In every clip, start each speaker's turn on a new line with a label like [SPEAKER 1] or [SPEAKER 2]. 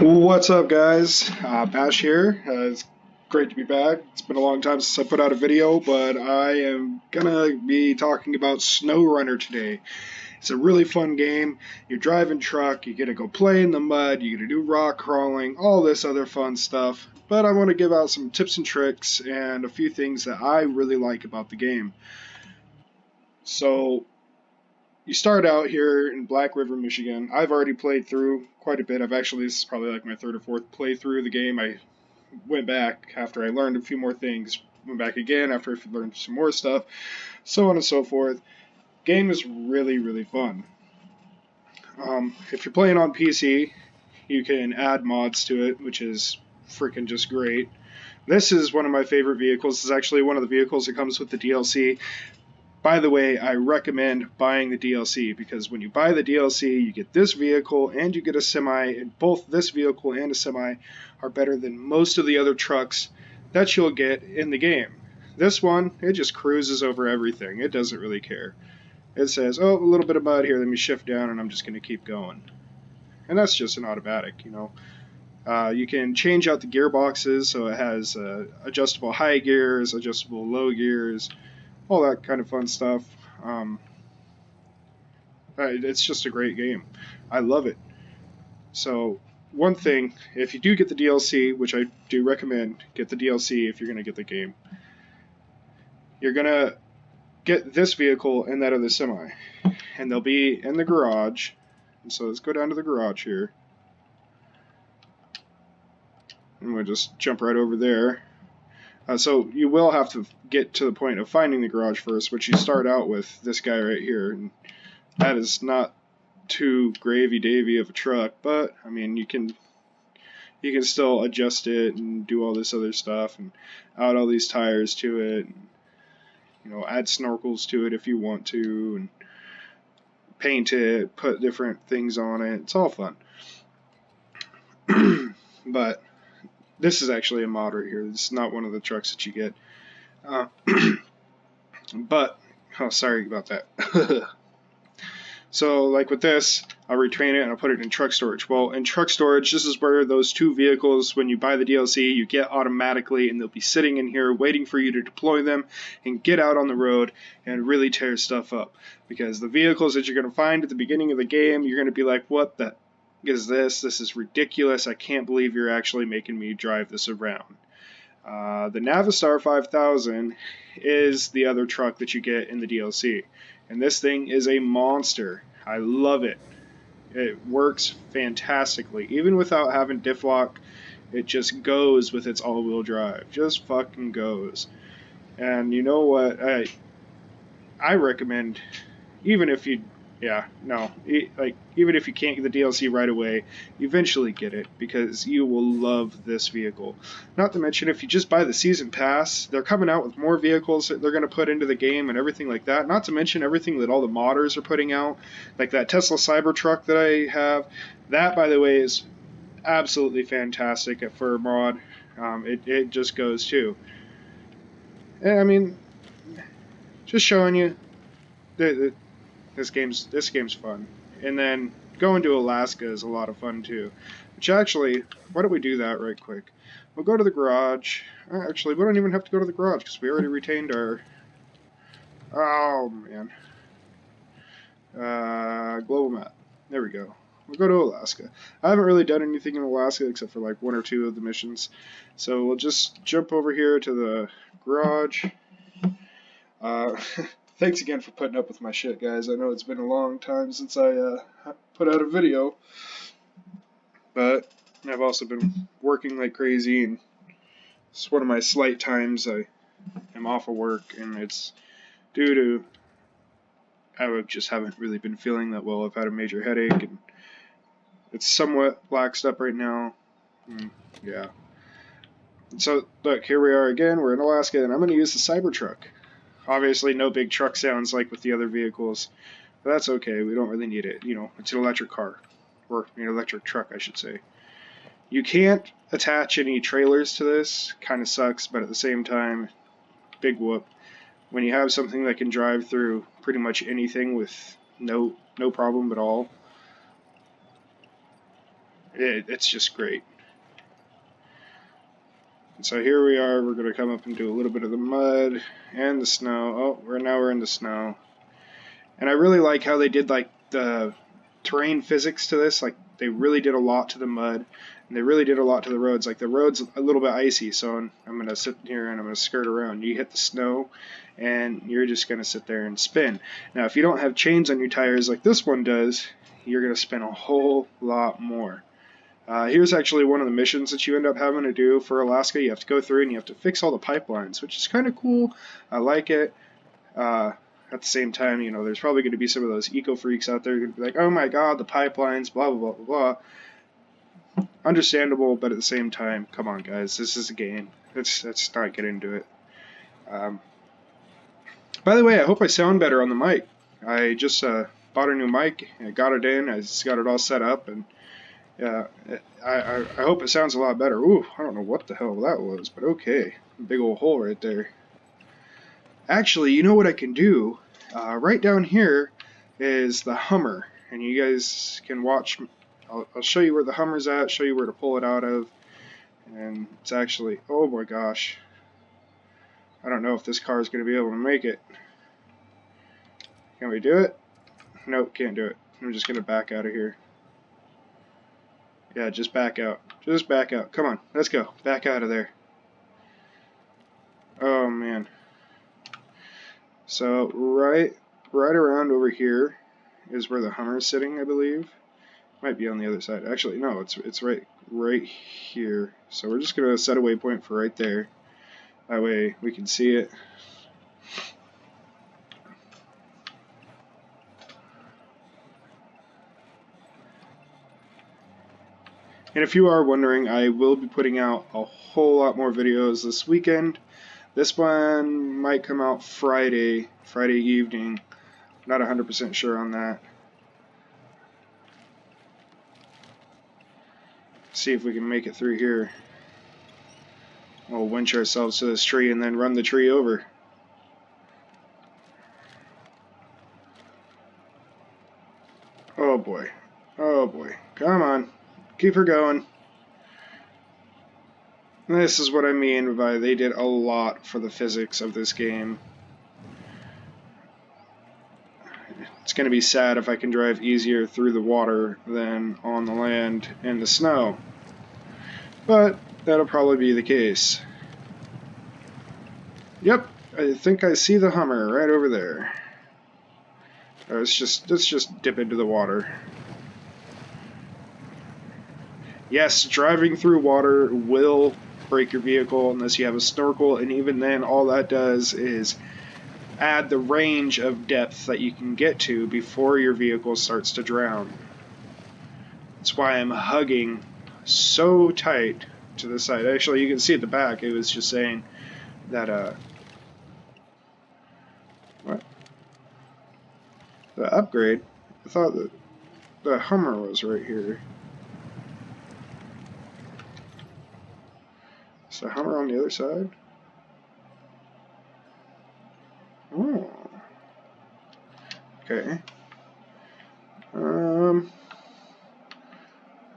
[SPEAKER 1] What's up, guys? Bash here. It's great to be back. It's been a long time since I put out a video, but I am gonna be talking about Snowrunner today. It's a really fun game. You're driving truck, you get to go play in the mud, you get to do rock crawling, all this other fun stuff. But I want to give out some tips and tricks and a few things that I really like about the game. So, you start out here in Black River, Michigan. I've already played through quite a bit. This is probably like my third or fourth playthrough of the game. I went back after I learned a few more things, went back again after I learned some more stuff, so on and so forth. Game is really, really fun. If you're playing on PC, you can add mods to it, which is freaking just great. This is one of my favorite vehicles. This is actually one of the vehicles that comes with the DLC. By the way, I recommend buying the DLC because when you buy the DLC, you get this vehicle and you get a semi, and both this vehicle and a semi are better than most of the other trucks that you'll get in the game. This one, it just cruises over everything. It doesn't really care. It says, oh, a little bit of mud here, let me shift down and I'm just going to keep going. And that's just an automatic, you know. You can change out the gearboxes, so it has adjustable high gears, adjustable low gears, all that kind of fun stuff. It's just a great game. I love it. So, one thing, if you do get the DLC, which I do recommend, get the DLC if you're going to get the game, you're going to get this vehicle and that other semi. And they'll be in the garage. And so let's go down to the garage here. And we'll just jump right over there. So you will have to get to the point of finding the garage first, which you start out with this guy right here. And that is not too gravy-davy of a truck, but I mean you can still adjust it and do all this other stuff and add all these tires to it. And, you know, add snorkels to it if you want to, and paint it, put different things on it. It's all fun. But this is actually a mod right here. This is not one of the trucks that you get. But, oh, sorry about that. So, like with this, I'll retrain it and I'll put it in truck storage. Well, in truck storage, this is where those two vehicles, when you buy the DLC, you get automatically, and they'll be sitting in here waiting for you to deploy them and get out on the road and really tear stuff up. Because the vehicles that you're going to find at the beginning of the game, you're going to be like, what the is this? This is ridiculous. I can't believe you're actually making me drive this around. The Navistar 5000 is the other truck that you get in the DLC. And this thing is a monster. I love it. It works fantastically. Even without having diff lock, it just goes with its all-wheel drive. Just fucking goes. And you know what? I recommend, even if you even if you can't get the DLC right away, eventually get it, because you will love this vehicle. Not to mention, if you just buy the season pass, they're coming out with more vehicles that they're going to put into the game and everything like that. Not to mention everything that all the modders are putting out, like that Tesla Cybertruck that I have. That, by the way, is absolutely fantastic for a mod. It just goes too. And, I mean, just showing you that this game's fun. And then going to Alaska is a lot of fun too. Which actually, why don't we do that right quick? We'll go to the garage. Actually, we don't even have to go to the garage because we already retained our... Oh, man. Global map. There we go. We'll go to Alaska. I haven't really done anything in Alaska except for like one or two of the missions. So we'll just jump over here to the garage. Thanks again for putting up with my shit, guys. I know it's been a long time since I put out a video, but I've also been working like crazy, and it's one of my slight times I am off of work, and it's due to I just haven't really been feeling that well. I've had a major headache, and it's somewhat laxed up right now. Yeah. So, look, here we are again. We're in Alaska, and I'm going to use the Cybertruck. Obviously, no big truck sounds like with the other vehicles, but that's okay. We don't really need it. You know, it's an electric car, or an electric truck, I should say. You can't attach any trailers to this. Kind of sucks, but at the same time, big whoop. When you have something that can drive through pretty much anything with no problem at all, It's just great. And so here we are. We're going to come up and do a little bit of the mud and the snow. Oh, we're in the snow. And I really like how they did like the terrain physics to this. Like they really did a lot to the mud, and they really did a lot to the roads. Like the road's a little bit icy, so I'm going to sit here and I'm going to skirt around. You hit the snow, and you're just going to sit there and spin. Now, if you don't have chains on your tires like this one does, you're going to spin a whole lot more. Here's actually one of the missions that you end up having to do for Alaska. You have to go through and you have to fix all the pipelines, which is kind of cool. I like it. At the same time, you know, there's probably going to be some of those eco freaks out there going to be like, oh my god, the pipelines, blah, blah, blah, blah, blah. Understandable, but at the same time, come on, guys, this is a game. Let's not get into it. By the way, I hope I sound better on the mic. I just bought a new mic, I got it in, I just got it all set up, and yeah, I hope it sounds a lot better. Ooh, I don't know what the hell that was, but okay. Big old hole right there. Actually, you know what I can do? Right down here is the Hummer, and you guys can watch. I'll show you where the Hummer's at, show you where to pull it out of, and it's actually, oh my gosh. I don't know if this car is going to be able to make it. Can we do it? Nope, can't do it. I'm just going to back out of here. Yeah, just back out. Just back out. Come on, let's go. Back out of there. Oh, man. So, right around over here is where the Hummer is sitting, I believe. Might be on the other side. Actually, no, it's right here. So we're just going to set a waypoint for right there. That way we can see it. And if you are wondering, I will be putting out a whole lot more videos this weekend. This one might come out Friday evening. Not 100% sure on that. See if we can make it through here. We'll winch ourselves to this tree and then run the tree over. Oh boy. Oh boy. Come on. Keep her going. This is what I mean by they did a lot for the physics of this game. It's going to be sad if I can drive easier through the water than on the land and the snow. But that'll probably be the case. Yep, I think I see the Hummer right over there. Let's just dip into the water. Yes, driving through water will break your vehicle unless you have a snorkel, and even then all that does is add the range of depth that you can get to before your vehicle starts to drown. That's why I'm hugging so tight to the side. Actually, you can see at the back, it was just saying that, what? The upgrade? I thought that the Hummer was right here. Is the Hummer on the other side? Oh. Okay.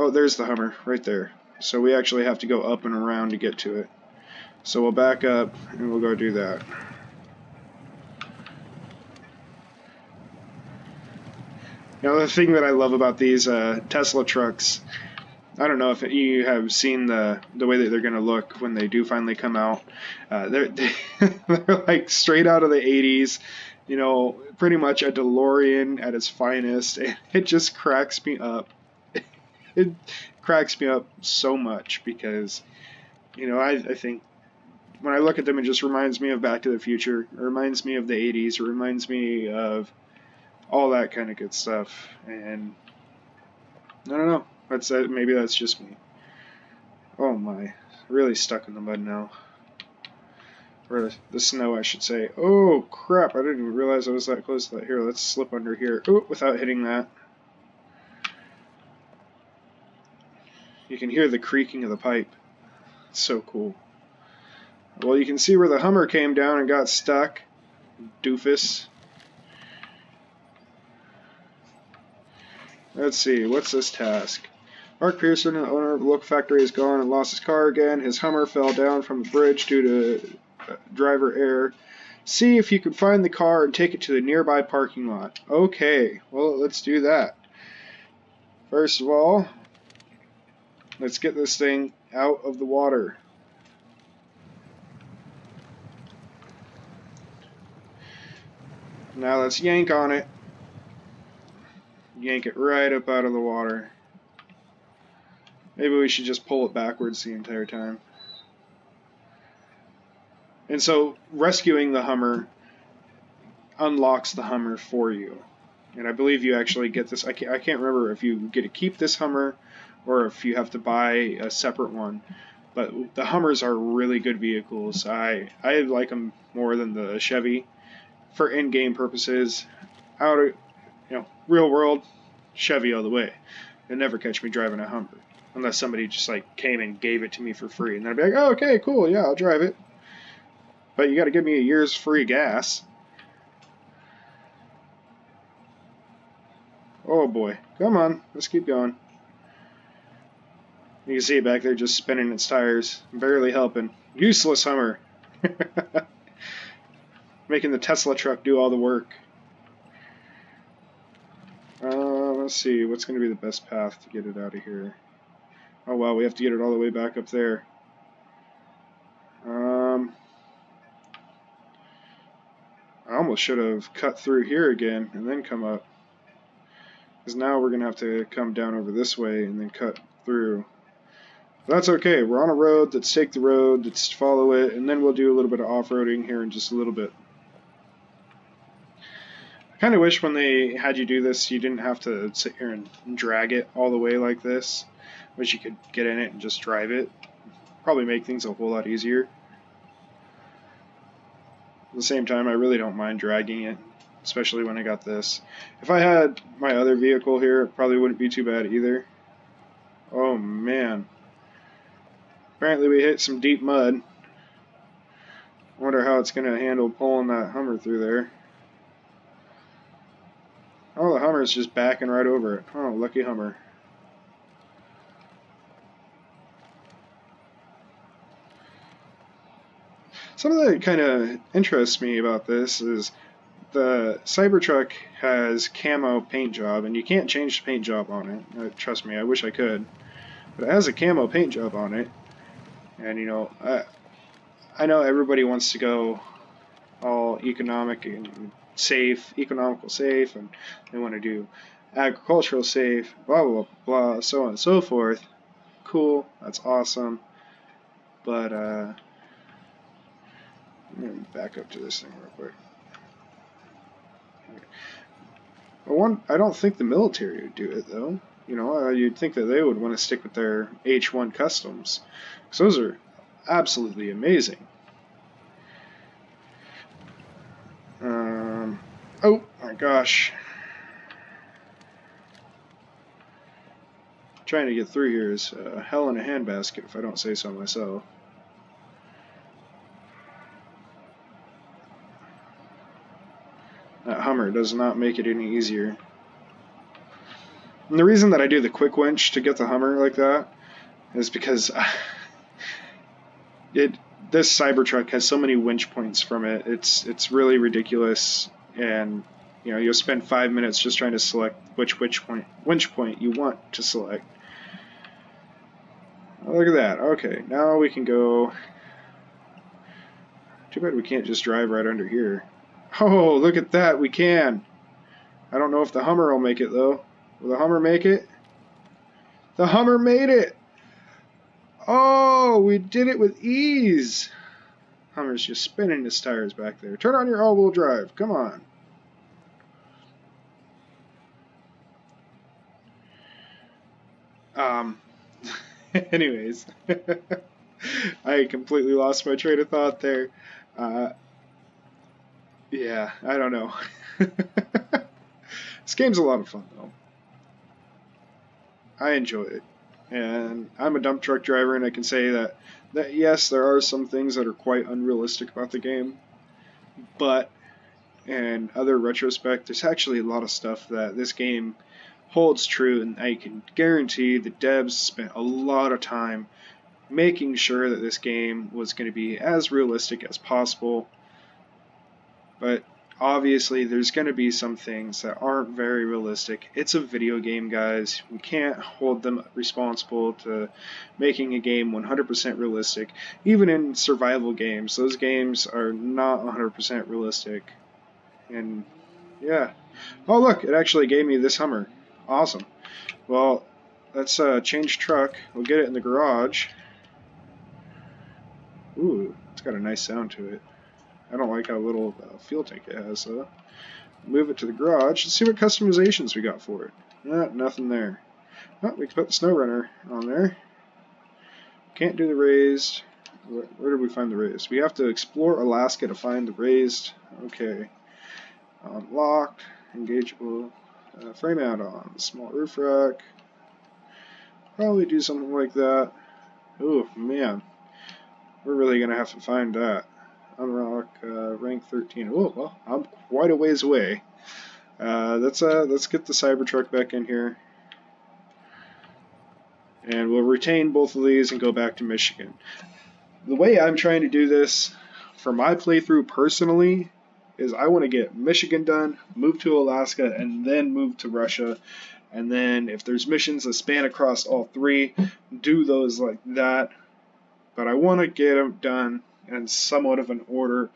[SPEAKER 1] Oh, there's the Hummer, right there. So we actually have to go up and around to get to it. So we'll back up and we'll go do that. Now the thing that I love about these Tesla trucks, I don't know if you have seen the way that they're going to look when they do finally come out. They're like straight out of the 80s, you know, pretty much a DeLorean at its finest. And it just cracks me up. It cracks me up so much because, you know, I think when I look at them, it just reminds me of Back to the Future. It reminds me of the 80s. It reminds me of all that kind of good stuff. And I don't know. Maybe that's just me. Oh my. Really stuck in the mud now. Or the snow, I should say. Oh crap. I didn't even realize I was that close to that. Here, let's slip under here. Oh, without hitting that. You can hear the creaking of the pipe. It's so cool. Well, you can see where the Hummer came down and got stuck. Doofus. Let's see, what's this task? Mark Pearson, the owner of the local factory, is gone and lost his car again. His Hummer fell down from the bridge due to driver error. See if you can find the car and take it to the nearby parking lot. Okay, well, let's do that. First of all, let's get this thing out of the water. Now let's yank on it. Yank it right up out of the water. Maybe we should just pull it backwards the entire time. And so rescuing the Hummer unlocks the Hummer for you. And I believe you actually get this. I can't remember if you get to keep this Hummer or if you have to buy a separate one. But the Hummers are really good vehicles. I like them more than the Chevy for in-game purposes. Out of real world, Chevy all the way. You'll never catch me driving a Hummer unless somebody just like came and gave it to me for free, and then I'd be like, oh, okay, cool, yeah, I'll drive it. But you got to give me a year's free gas. Oh boy, come on, let's keep going. You can see it back there just spinning its tires, barely helping. Useless Hummer. Making the Tesla truck do all the work. Let's see, what's going to be the best path to get it out of here? Oh wow, we have to get it all the way back up there. I almost should have cut through here again and then come up. Because now we're going to have to come down over this way and then cut through. But that's okay, we're on a road, let's take the road, let's follow it, and then we'll do a little bit of off-roading here in just a little bit. I kind of wish when they had you do this, you didn't have to sit here and drag it all the way like this. Wish you could get in it and just drive it. Probably make things a whole lot easier. At the same time, I really don't mind dragging it, especially when I got this. If I had my other vehicle here, it probably wouldn't be too bad either. Oh man. Apparently we hit some deep mud. I wonder how it's going to handle pulling that Hummer through there. Oh, the Hummer's just backing right over it. Oh, lucky Hummer. Something that kind of interests me about this is the Cybertruck has camo paint job, and you can't change the paint job on it. Trust me, I wish I could. But it has a camo paint job on it. And, I know everybody wants to go all economical safe, and they want to do agricultural safe, blah, blah, blah, so on and so forth. Cool, that's awesome. But, let me back up to this thing real quick. I don't think the military would do it, though. You'd think that they would want to stick with their H1 customs, because those are absolutely amazing. Oh my gosh. Trying to get through here is hell in a handbasket, if I don't say so myself. That Hummer does not make it any easier. And the reason that I do the quick winch to get the Hummer like that is because this Cybertruck has so many winch points from it. It's really ridiculous, and you'll spend 5 minutes just trying to select which winch point you want to select. Oh, look at that. Okay, now we can go. Too bad we can't just drive right under here. Oh, look at that, we can. I don't know if the Hummer will make it, though. Will the Hummer make it? The Hummer made it! Oh, we did it with ease. Hummer's just spinning his tires back there. Turn on your all-wheel drive. Come on. Anyways. I completely lost my train of thought there. Yeah, I don't know. This game's a lot of fun, though. I enjoy it. And I'm a dump truck driver, and I can say that yes, there are some things that are quite unrealistic about the game, but in other retrospect, there's actually a lot of stuff that this game holds true, and I can guarantee the devs spent a lot of time making sure that this game was going to be as realistic as possible. But obviously there's going to be some things that aren't very realistic. It's a video game, guys. We can't hold them responsible to making a game 100% realistic. Even in survival games, those games are not 100% realistic. And yeah. Oh look, it actually gave me this Hummer. Awesome. Well, let's change truck. We'll get it in the garage. Ooh, it's got a nice sound to it. I don't like how little fuel tank it has, though. Move it to the garage. Let's see what customizations we got for it. Nothing there. Oh, we can put the Snowrunner on there. Can't do the raised. Where did we find the raised? We have to explore Alaska to find the raised. Okay. Unlocked. Engageable. Frame add-on. Small roof rack. Probably do something like that. Oh, man. We're really going to have to find that. Unlock rank 13. Oh, well, I'm quite a ways away. Let's get the Cybertruck back in here. And we'll retain both of these and go back to Michigan. The way I'm trying to do this for my playthrough personally is I want to get Michigan done, move to Alaska, and then move to Russia. And then if there's missions that span across all three, do those like that. But I want to get them done in somewhat of an order.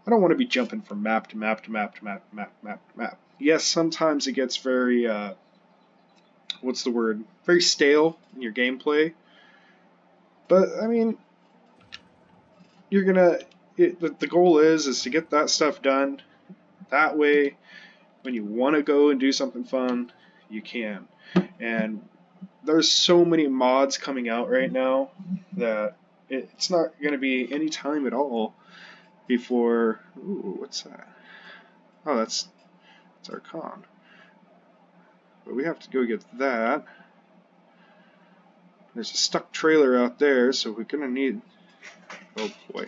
[SPEAKER 1] I don't want to be jumping from map to map to map to map to map to map to map. Yes, sometimes it gets very, what's the word? Very stale in your gameplay. But, I mean, you're gonna, the goal is to get that stuff done. That way, when you want to go and do something fun, you can. And there's so many mods coming out right now that it's not going to be any time at all before. Ooh, what's that? Oh, that's our con. But we have to go get that. There's a stuck trailer out there, so we're gonna need. Oh boy,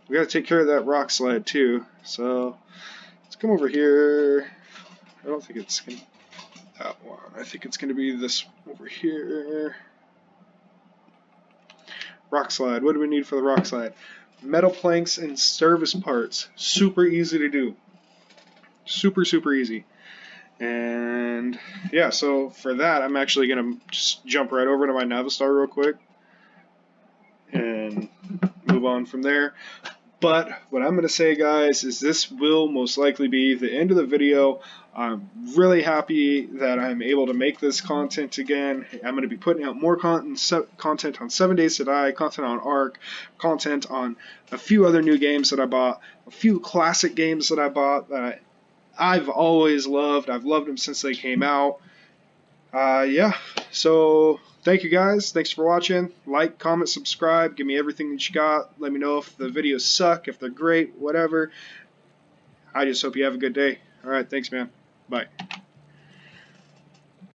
[SPEAKER 1] we gotta take care of that rock slide too. So let's come over here. I don't think it's gonna be that one. I think it's gonna be this over here. Rock slide. What do we need for the rock slide? Metal planks and service parts. Super easy to do. Super easy. And yeah, so for that, I'm actually going to just jump right over to my Navistar real quick and move on from there. But what I'm going to say, guys, is this will most likely be the end of the video. I'm really happy that I'm able to make this content again. I'm going to be putting out more content on 7 Days to Die, content on Ark, content on a few other new games that I bought, a few classic games that I bought that I've always loved. I've loved them since they came out. Yeah, so thank you guys. Thanks for watching. Like, comment, subscribe. Give me everything that you got. Let me know if the videos suck, if they're great, whatever. I just hope you have a good day. All right, thanks, man. Bye.